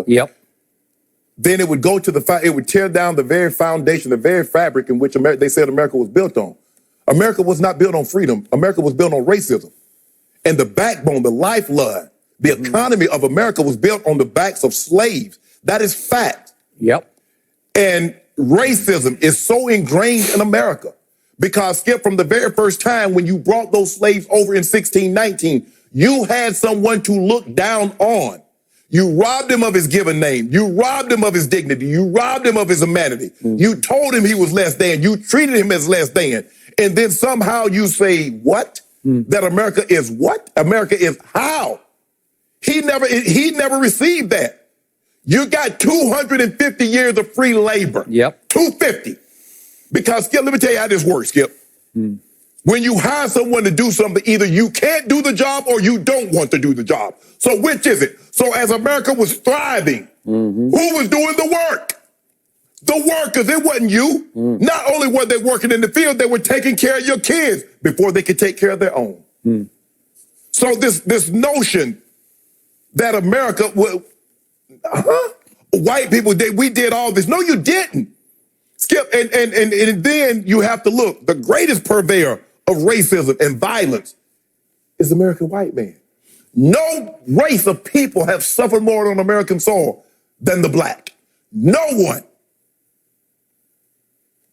Yep. then it would go to it would tear down the very foundation, the very fabric in which they said America was built on. America was not built on freedom. America was built on racism. And the backbone, the lifeblood, the economy of America was built on the backs of slaves. That is fact. Yep. And racism is so ingrained in America because, Skip, from the very first time when you brought those slaves over in 1619, you had someone to look down on. You robbed him of his given name. You robbed him of his dignity. You robbed him of his humanity. You told him he was less than. You treated him as less than. And then somehow you say, what? That America is what? America is how? He never received that. You got 250 years of free labor. Yep. 250. Because, Skip, let me tell you how this works, Skip. When you hire someone to do something, either you can't do the job or you don't want to do the job. So which is it? So as America was thriving, who was doing the work? The workers. It wasn't you. Not only were they working in the field, they were taking care of your kids before they could take care of their own. So this notion that America, white people, we did all this. No, you didn't. Skip, and then you have to look. The greatest purveyor of racism and violence is the American white man. No race of people have suffered more on American soil than the black. No one.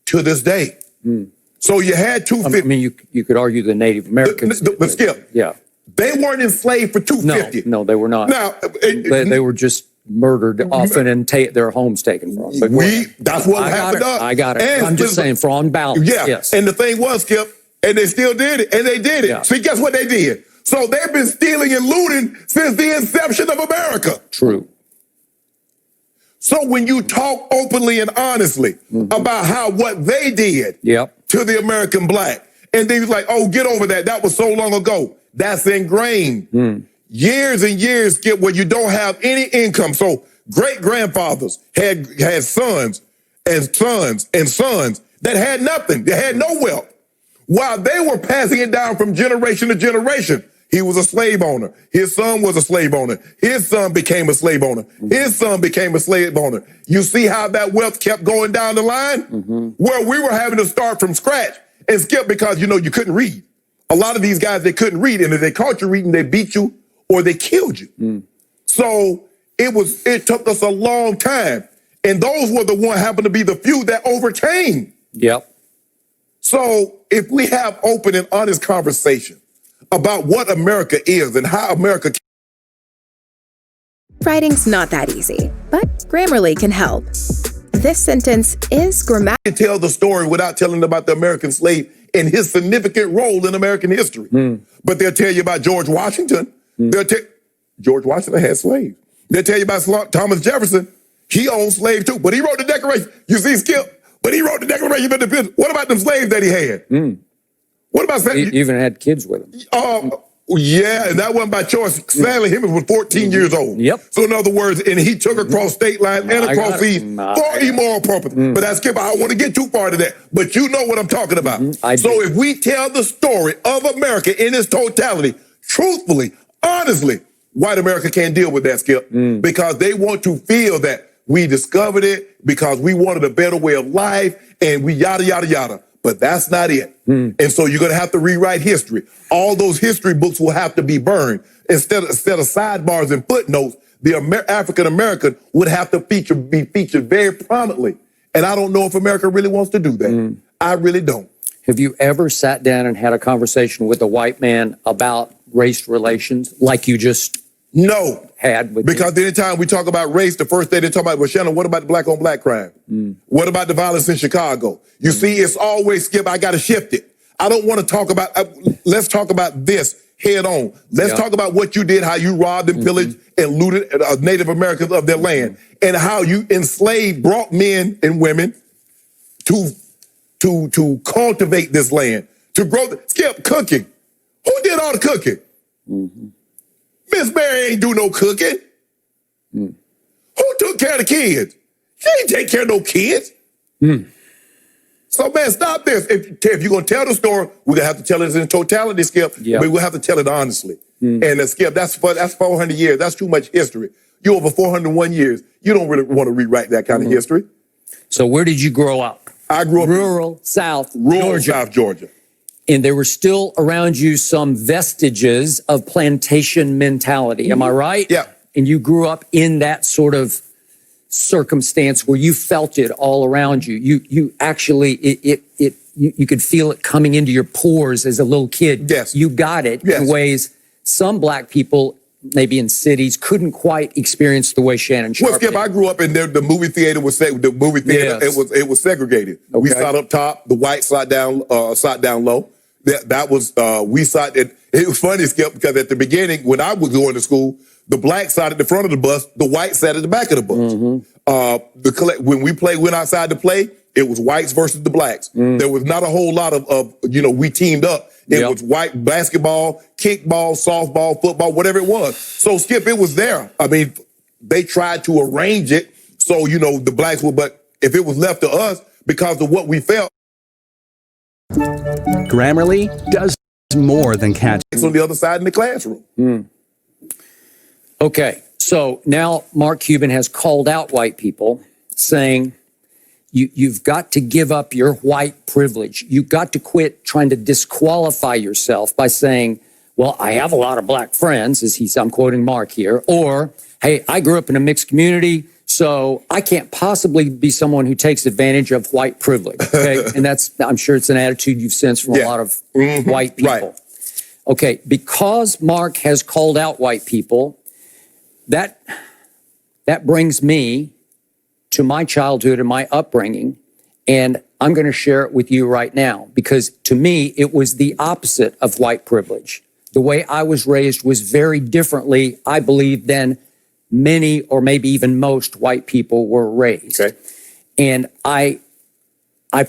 To this day. So you had 250. I mean, you could argue the Native Americans. But Skip, yeah, they weren't enslaved for 250. No, they were not. Now, they were just murdered often and their homes taken from them. That's what happened. I got it. And I'm just saying, for on balance. Yeah. Yes. And the thing was, Skip, and they still did it, and they did it. Yeah. See, guess what they did? So they've been stealing and looting since the inception of America. True. So when you talk openly and honestly about what they did to the American black, and they was like, oh, get over that. That was so long ago. That's ingrained. Years and years, Skip, where you don't have any income. So great-grandfathers had sons and sons and sons that had nothing. They had no wealth. While they were passing it down from generation to generation, he was a slave owner. His son was a slave owner. His son became a slave owner. His son became a slave owner. You see how that wealth kept going down the line? Where we were having to start from scratch and Skip because, you couldn't read. A lot of these guys, they couldn't read. And if they caught you reading, they beat you or they killed you. So it took us a long time. And those were the ones happened to be the few that overcame. Yep. So if we have open and honest conversation about what America is and how America. Writing's not that easy, but Grammarly can help. This sentence is grammatically. Tell the story without telling about the American slave and his significant role in American history. But they'll tell you about George Washington. George Washington had slaves. They'll tell you about Thomas Jefferson. He owned slaves too, but he wrote the Declaration. You see, Skip? But he wrote the Declaration of Independence. What about them slaves that he had? What about that? He even had kids with him. Yeah, and that wasn't by choice. Stanley Hemings was 14 years old. Yep. So in other words, and he took across state lines and across seas for immoral purpose. But that's Skip. I don't want to get too far to that. But you know what I'm talking about. So if we tell the story of America in its totality, truthfully, honestly, white America can't deal with that, Skip, because they want to feel that we discovered it because we wanted a better way of life and we yada, yada, yada. But that's not it. And so you're going to have to rewrite history. All those history books will have to be burned. Instead of sidebars and footnotes, the African American would have to be featured very prominently. And I don't know if America really wants to do that. I really don't. Have you ever sat down and had a conversation with a white man about race relations like you just had with because anytime we talk about race, the first thing they talk about, well, Shannon, what about the black on black crime? What about the violence in Chicago? You see, it's always, Skip, I got to shift it. I don't want to talk about, let's talk about this head on. Let's talk about what you did, how you robbed and pillaged and looted Native Americans of their land, and how you enslaved, brought men and women to cultivate this land, to grow. Skip, cooking. Who did all the cooking? Miss Mary ain't do no cooking. Who took care of the kids? She ain't take care of no kids. So, man, stop this. If you're going to tell the story, we're going to have to tell it in totality, Skip. Yep. But we'll have to tell it honestly. And Skip, that's 400 years. That's too much history. You're over 401 years. You don't really want to rewrite that kind of history. So where did you grow up? I grew up rural South rural Georgia. South Georgia. And there were still around you some vestiges of plantation mentality. Am I right? Yeah. And you grew up in that sort of circumstance where you felt it all around you. You actually, you could feel it coming into your pores as a little kid. Yes. You got it Yes. in ways some black people, maybe in cities, couldn't quite experience the way Shannon Sharpe Well, Skip, did. I grew up in there. The movie theater was Yes. it was segregated. We Okay. sat up top. The whites sat down low. That was we sat. It was funny, Skip, because at the beginning when I was going to school, the black sat at the front of the bus, the white sat at the back of the bus. When we went outside to play, it was whites versus the blacks. There was not a whole lot of we teamed up. It was white basketball, kickball, softball, football, whatever it was. So, Skip, it was there. I mean, they tried to arrange it so, the blacks would, but if it was left to us because of what we felt. Grammarly does more than catch. It's on the other side in the classroom. Okay, so now Mark Cuban has called out white people, saying you've got to give up your white privilege. You've got to quit trying to disqualify yourself by saying, well, I have a lot of black friends, I'm quoting Mark here, or, hey, I grew up in a mixed community, so I can't possibly be someone who takes advantage of white privilege. Okay, and I'm sure it's an attitude you've sensed from a lot of white people. Right. Okay, because Mark has called out white people, that brings me to my childhood and my upbringing, and I'm going to share it with you right now because to me, it was the opposite of white privilege. The way I was raised was very differently, I believe, than many or maybe even most white people were raised. Okay. And I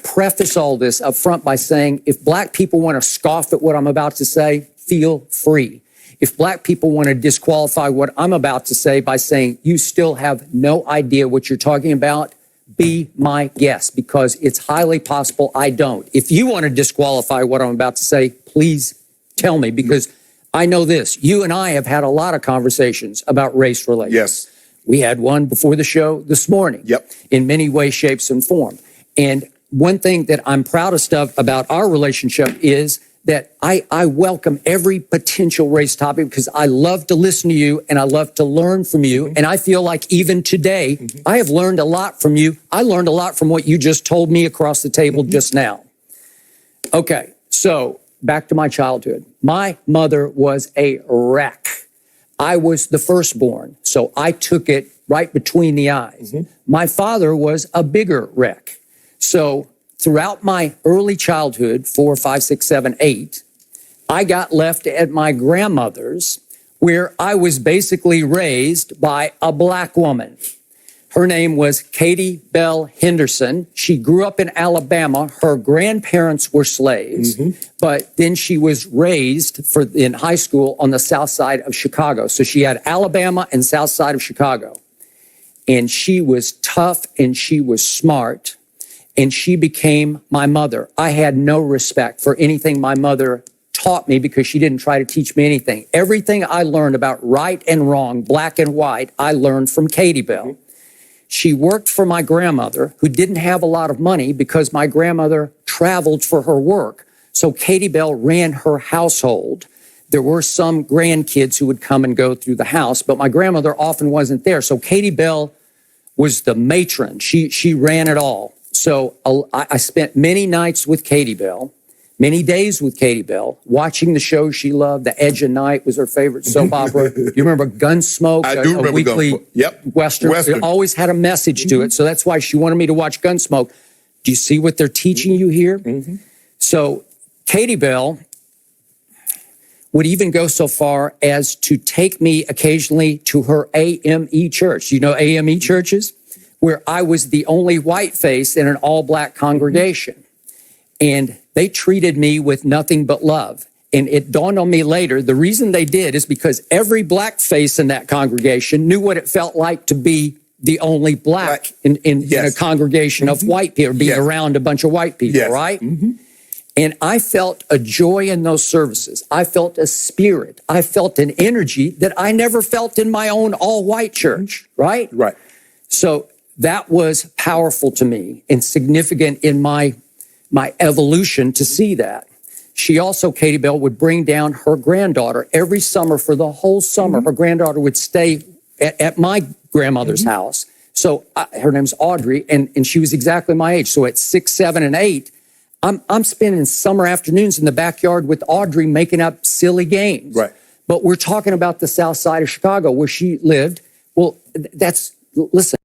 preface all this up front by saying, if black people want to scoff at what I'm about to say, feel free. If black people want to disqualify what I'm about to say by saying you still have no idea what you're talking about, be my guest, because it's highly possible I don't. If you want to disqualify what I'm about to say, please tell me, because I know this. You and I have had a lot of conversations about race relations. Yes. We had one before the show this morning. Yep. In many ways, shapes, and form. And one thing that I'm proudest of about our relationship is that I welcome every potential race topic because I love to listen to you and I love to learn from you. And I feel like even today, I have learned a lot from you. I learned a lot from what you just told me across the table just now. Okay, so back to my childhood. My mother was a wreck. I was the firstborn, so I took it right between the eyes. My father was a bigger wreck. So throughout my early childhood, 4, 5, 6, 7, 8, I got left at my grandmother's where I was basically raised by a black woman. Her name was Katie Bell Henderson. She grew up in Alabama. Her grandparents were slaves, but then she was raised in high school on the south side of Chicago. So she had Alabama and south side of Chicago. And she was tough and she was smart. And she became my mother. I had no respect for anything my mother taught me because she didn't try to teach me anything. Everything I learned about right and wrong, black and white, I learned from Katie Bell. She worked for my grandmother, who didn't have a lot of money because my grandmother traveled for her work. So Katie Bell ran her household. There were some grandkids who would come and go through the house, but my grandmother often wasn't there. So Katie Bell was the matron. She ran it all. So I spent many nights with Katie Bell, many days with Katie Bell, watching the shows she loved. The Edge of Night was her favorite soap opera. You remember Gunsmoke? I do remember a weekly Gunsmoke. Yep. Western. It always had a message to it. So that's why she wanted me to watch Gunsmoke. Do you see what they're teaching you here? So Katie Bell would even go so far as to take me occasionally to her AME church. You know AME churches? Where I was the only white face in an all-black congregation. And they treated me with nothing but love. And it dawned on me later, the reason they did is because every black face in that congregation knew what it felt like to be the only black in a congregation of white people, being around a bunch of white people, right? And I felt a joy in those services. I felt a spirit. I felt an energy that I never felt in my own all-white church, right? Right. So that was powerful to me and significant in my evolution to see that. She also, Katie Bell, would bring down her granddaughter every summer for the whole summer. Her granddaughter would stay at my grandmother's house. So her name's Audrey, and she was exactly my age. So at 6, 7, and 8, I'm spending summer afternoons in the backyard with Audrey making up silly games. Right. But we're talking about the south side of Chicago where she lived. Well, listen.